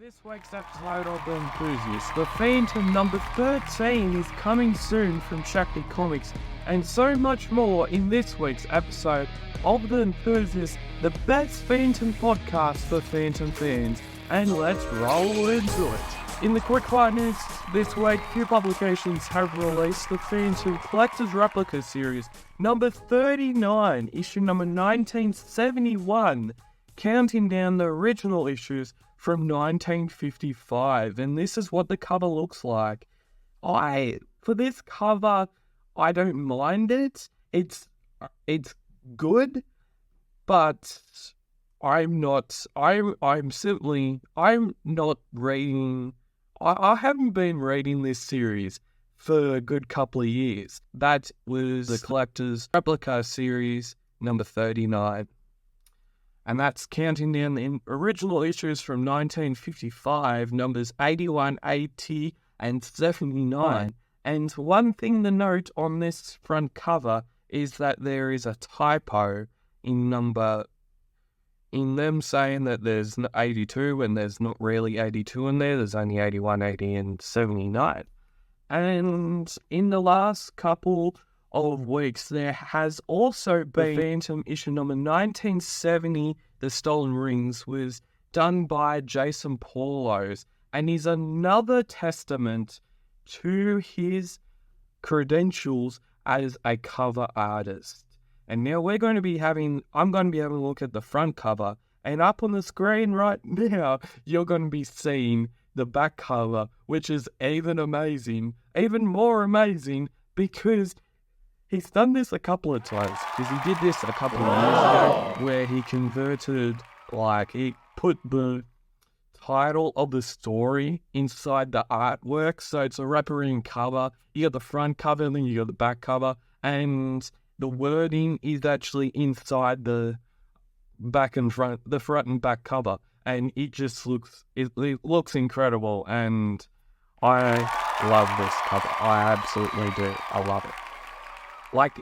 this week's episode of The Enthusiast, the Phantom number 13 is coming soon from Shakti Comics, and so much more in this week's episode of The Enthusiast, the best Phantom podcast for Phantom fans. And let's roll into it. In the quickfire news this week, few publications have released the Phantom Collector's Replica series, number 39, issue number 1971, counting down the original issues from 1955, and this is what the cover looks like. For this cover, I don't mind it. It's good, but I'm not reading. I haven't been reading this series for a good couple of years. That was the Collector's Replica series number 39. And that's counting down the original issues from 1955, numbers 81, 80, and 79. And one thing to note on this front cover is that there is a typo in them saying that there's 82 and there's not really 82 in there. There's only 81, 80, and 79. And in the last couple of weeks, there has also been Phantom issue number 1970, The Stolen Rings, was done by Jason Paulos, and is another testament to his credentials as a cover artist. And now I'm going to be having a look at the front cover, and up on the screen right now, you're going to be seeing the back cover, which is even more amazing, because he's done this a couple of times, because he did this a couple of years ago, where he converted, he put the title of the story inside the artwork, so it's a wraparound cover. You got the front cover, and then you got the back cover, and the wording is actually inside the the front and back cover, and it looks incredible, and I love this cover. I absolutely do. I love it.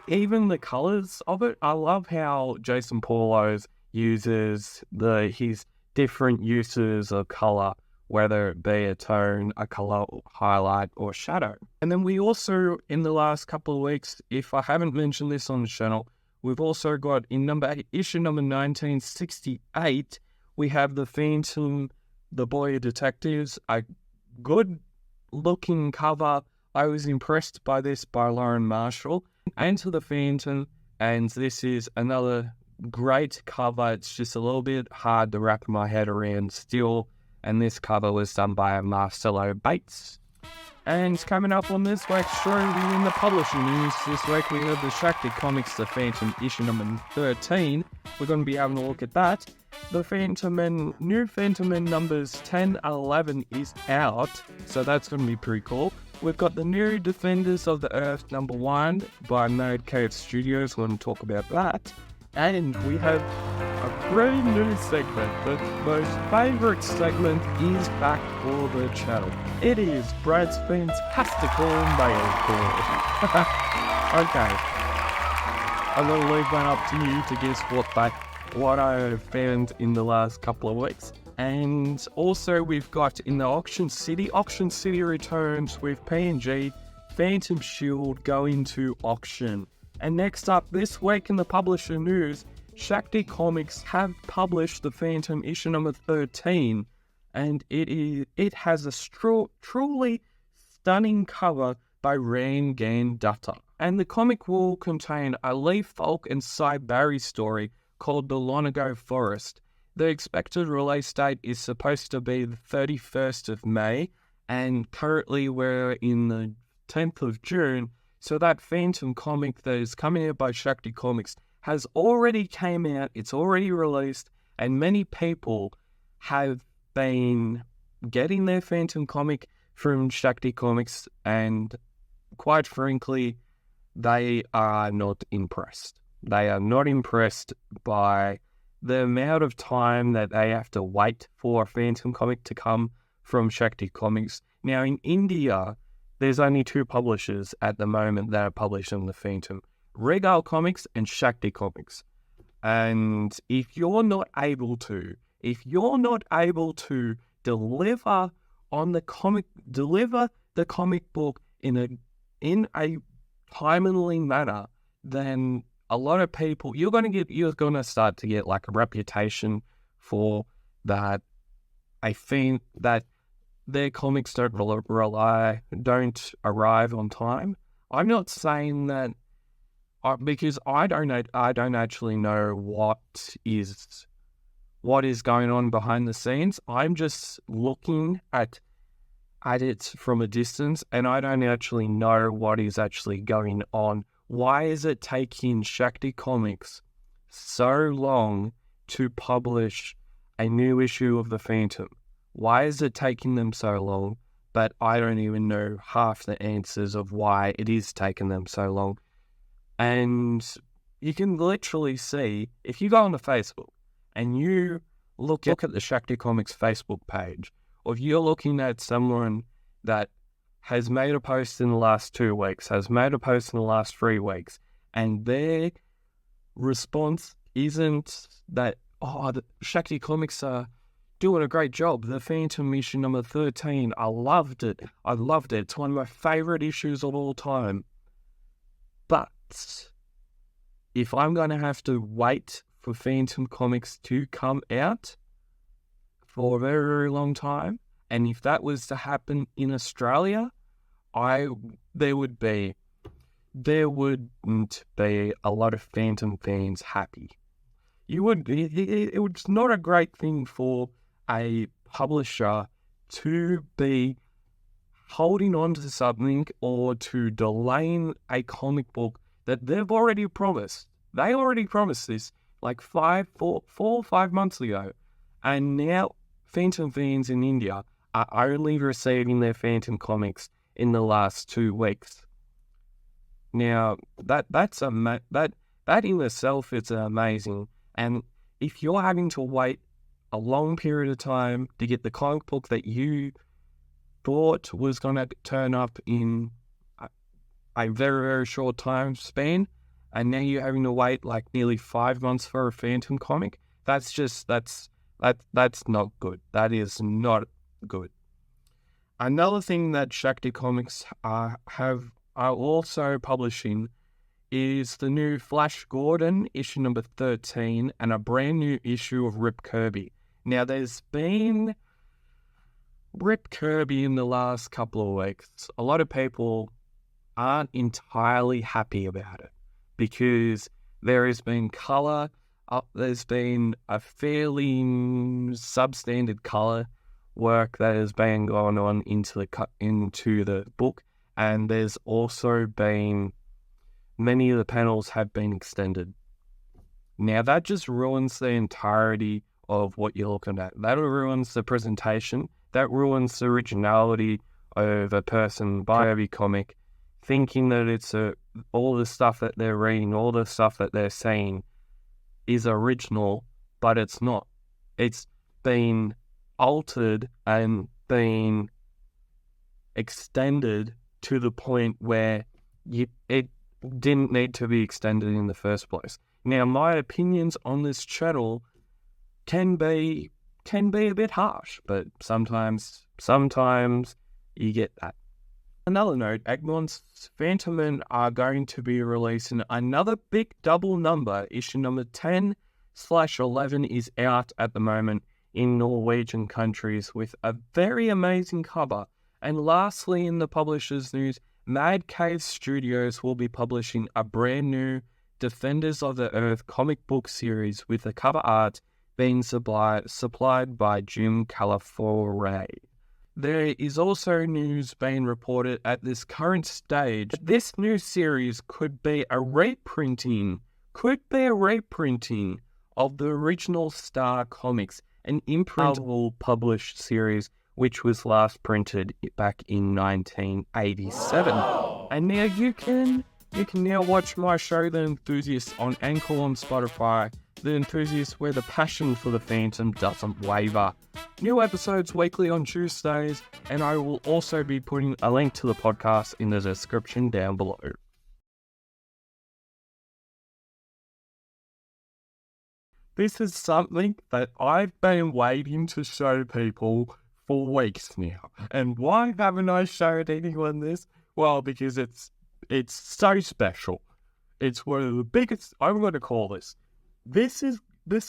Even the colours of it, I love how Jason Paulos uses his different uses of colour, whether it be a tone, a colour, highlight, or shadow. And then we also, in the last couple of weeks, if I haven't mentioned this on the channel, we've also got issue number 1968, we have the Phantom, The Boy of Detectives, a good-looking cover. I was impressed by this by Lauren Marshall. Enter the Phantom, and this is another great cover. It's just a little bit hard to wrap my head around still, and this cover was done by Marcelo Bates. And coming up on this week's show, in the publishing news this week, we have the Shakti Comics, The Phantom issue number 13. We're going to be having a look at that. The new Phantom Man numbers 10 and 11 is out, so that's going to be pretty cool. We've got the new Defenders of the Earth number 1 by Node Cave Studios. We're going to talk about that. And we have a brand new segment. The most favourite segment is back for the channel. It is Brad's Fantastical Mail Call. Okay. I'm going to leave that up to you to guess what I have found in the last couple of weeks. And also we've got in the Auction City returns with PNG, Phantom Shield going to auction. And next up this week in the publisher news, Shakti Comics have published the Phantom issue number 13, and it has a truly stunning cover by Rangan Dutta. And the comic will contain a Lee Falk and Cy Barry story called The Lonago Forest. The expected release date is supposed to be the 31st of May, and currently we're in the 10th of June, so that Phantom comic that is coming out by Shakti Comics has already came out, it's already released, and many people have been getting their Phantom comic from Shakti Comics, and quite frankly, they are not impressed. They are not impressed by the amount of time that they have to wait for a Phantom comic to come from Shakti Comics. Now, in India, there's only 2 publishers at the moment that are publishing the Phantom, Regal Comics and Shakti Comics. And if you're not able to deliver the comic book in a timely manner, then a lot of people, you're gonna start to get like a reputation for that. I think that their comics don't arrive on time. I'm not saying that because I don't actually know what is going on behind the scenes. I'm just looking at it from a distance, and I don't actually know what is actually going on. Why is it taking Shakti Comics so long to publish a new issue of the Phantom? Why is it taking them so long? But I don't even know half the answers of why it is taking them so long. And you can literally see, if you go on the Facebook and you look at the Shakti Comics Facebook page, or if you're looking at someone that has made a post in the last 2 weeks, has made a post in the last 3 weeks, and their response isn't that, the Shakti Comics are doing a great job. The Phantom issue number 13, I loved it. It's one of my favorite issues of all time. But if I'm going to have to wait for Phantom Comics to come out for a very, very long time, and if that was to happen in Australia, there wouldn't be a lot of Phantom fans happy. It's not a great thing for a publisher to be holding on to something or to delaying a comic book that they've already promised. They already promised this like 4 or 5 months ago. And now Phantom fans in India are only receiving their Phantom comics in the last 2 weeks. Now, that in itself is amazing. And if you're having to wait a long period of time to get the comic book that you thought was going to turn up in a very, very short time span, and now you're having to wait like nearly 5 months for a Phantom comic, that's not good. That is not good. Another thing that Shakti Comics are also publishing is the new Flash Gordon, issue number 13, and a brand new issue of Rip Kirby. Now, there's been Rip Kirby in the last couple of weeks. A lot of people aren't entirely happy about it because there has been colour. There's been a fairly substandard colour work that has been going on into the book, and there's also been many of the panels have been extended. Now that just ruins the entirety of what you're looking at. That ruins the presentation. That ruins the originality of a person buying a Kirby comic, thinking that it's all the stuff that they're reading, all the stuff that they're seeing is original, but it's not. It's been altered and been extended to the point where it didn't need to be extended in the first place. Now, my opinions on this channel can be a bit harsh, but sometimes you get that. Another note, Egmont's Phantom Men are going to be releasing another big double number. Issue number 10/11 is out at the moment in Norwegian countries with a very amazing cover. And lastly, in the publisher's news, Mad Cave Studios will be publishing a brand new Defenders of the Earth comic book series with the cover art being supplied by Jim Calafiore. There is also news being reported at this current stage. This new series could be a reprinting of the original Star Comics, an imprintable published series which was last printed back in 1987. And now you can now watch my show, The Enthusiast, on Anchor, on Spotify. The Enthusiast, where the passion for the Phantom doesn't waver. New episodes weekly on Tuesdays, and I will also be putting a link to the podcast in the description down below. This is something that I've been waiting to show people for weeks now. And why haven't I showed anyone this? Well, because it's so special. It's one of the biggest, I'm going to call this. This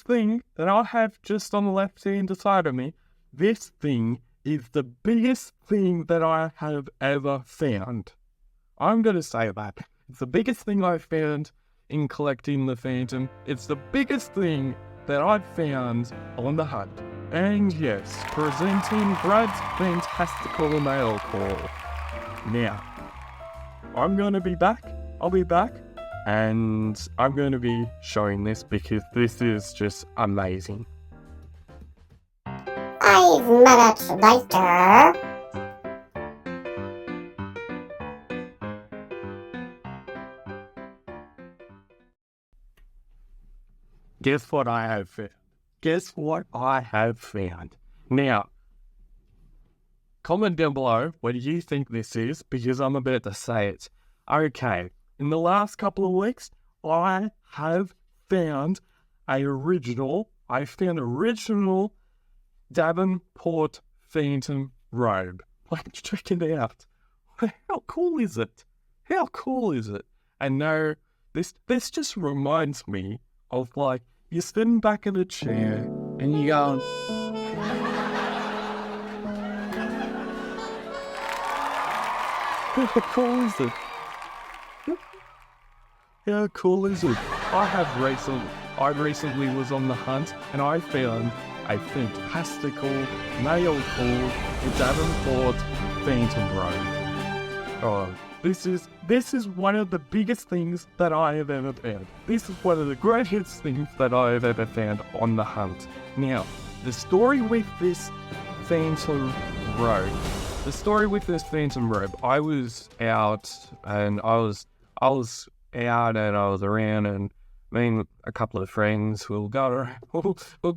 thing that I have just on the left-hand side of me. This thing is the biggest thing that I have ever found. I'm going to say that. It's the biggest thing I've found in collecting the Phantom. It's the biggest thing that I've found on the hunt. And yes, presenting Brad's fantastical mail call. Now, I'm going to be back. I'll be back. And I'm going to be showing this because this is just amazing. 5 minutes later. Guess what I have found? Guess what I have found? Now, comment down below what do you think this is, because I'm about to say it. Okay, in the last couple of weeks, I have found original Davenport Phantom robe. Like, check it out. How cool is it? How cool is it? And no, this just reminds me of, like, you're sitting back in a chair and you're going, how cool is it? How cool is it? I recently was on the hunt and I found a fantastical male called the Davenport Phantom robe. Oh, this is one of the biggest things that I have ever found. This is one of the greatest things that I have ever found on the hunt. Now, the story with this Phantom robe. I was out and I was around, and me and a couple of friends we'll go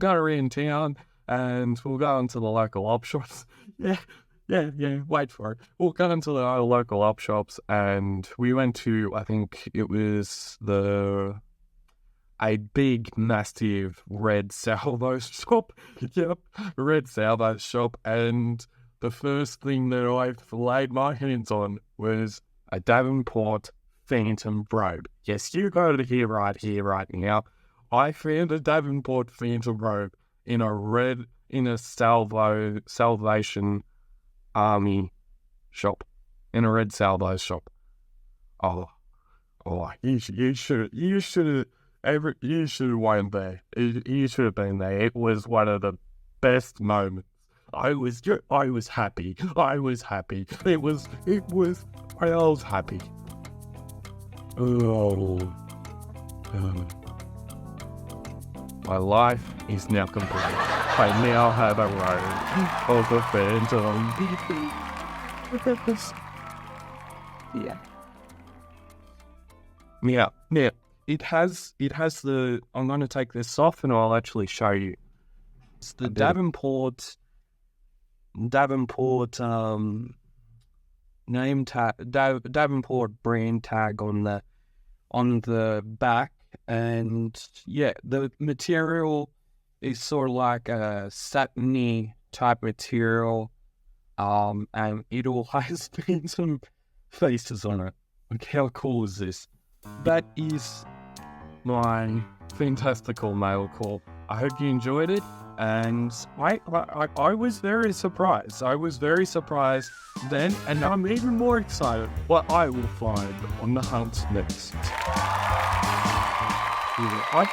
around town and we'll go into the local op shops. Yeah, wait for it. We'll go into the local op shops and we went to, I think it was a big, massive red salvo shop. Yep, red salvo shop. And the first thing that I laid my hands on was a Davenport Phantom robe. Yes, you got it here, right now. I found a Davenport Phantom robe in a Salvation Army shop, in a red salvo shop. Oh, you should have went there. You should have been there. It was one of the best moments. I was happy. I was happy. I was happy. Oh. My life is now complete. I now have a robe of the Phantom. Now, it has the, I'm going to take this off and I'll actually show you. It's the Davenport name tag, Davenport brand tag on the back. And yeah, the material is sort of like a satiny type material, and it all has some faces on it. Like, how cool is this? That is my fantastical mail call. I hope you enjoyed it, and I was very surprised. I was very surprised then, and I'm even more excited what I will find on the hunt next. I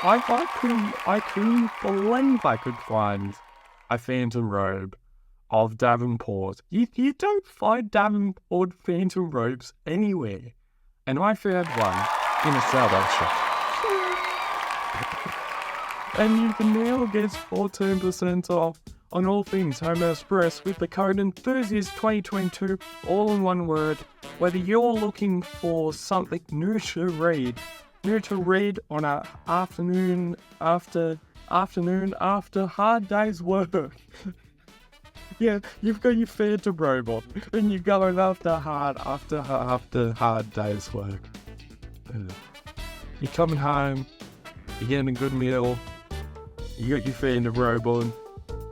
couldn't believe I could find a Phantom robe of Davenport. You don't find Davenport Phantom robes anywhere. And I found one in a salvage shop. And you can now get 14% off on all things Home Express with the code Enthusiast 2022, all in one word. Whether you're looking for something new to read on an afternoon after hard day's work. Yeah, you've got your Phantom robot and you're going after hard day's work. You're coming home, you're getting a good meal, you got your Phantom robot,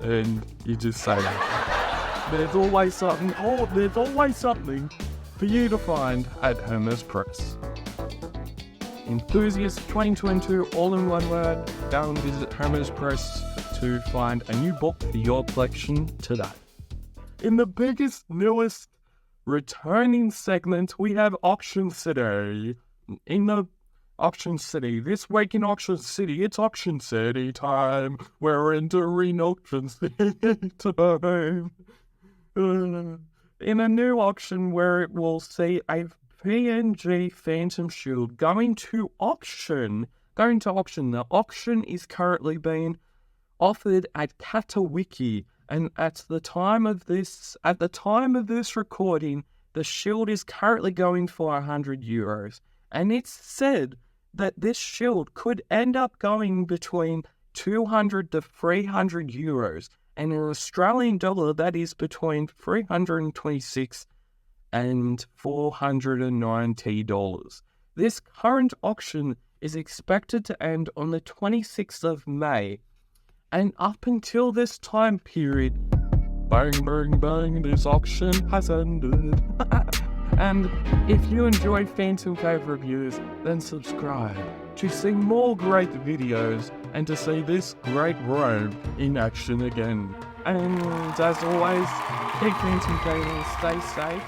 and you just say that. there's always something. Oh, there's always something for you to find at Hermes Press. Enthusiast 2022, all in one word. Go and visit Hermes Press to find a new book for your collection today. In the biggest, newest, returning segment, we have Auction City. In the Auction City, this week in Auction City, it's Auction City time. We're entering Auction City time. In a new auction where it will see a PNG Phantom Shield going to auction. The auction is currently being offered at Katawiki, and at the time of this recording, the shield is currently going for €100, and it's said that this shield could end up going between 200 to 300 euros, and in Australian dollar, that is between 326 and $490. This current auction is expected to end on the 26th of May, and up until this time period, bang, bang, bang, this auction has ended. And if you enjoy Phantom Cave reviews, then subscribe to see more great videos and to see this great robe in action again. And as always, keep Phantom Caving, stay safe,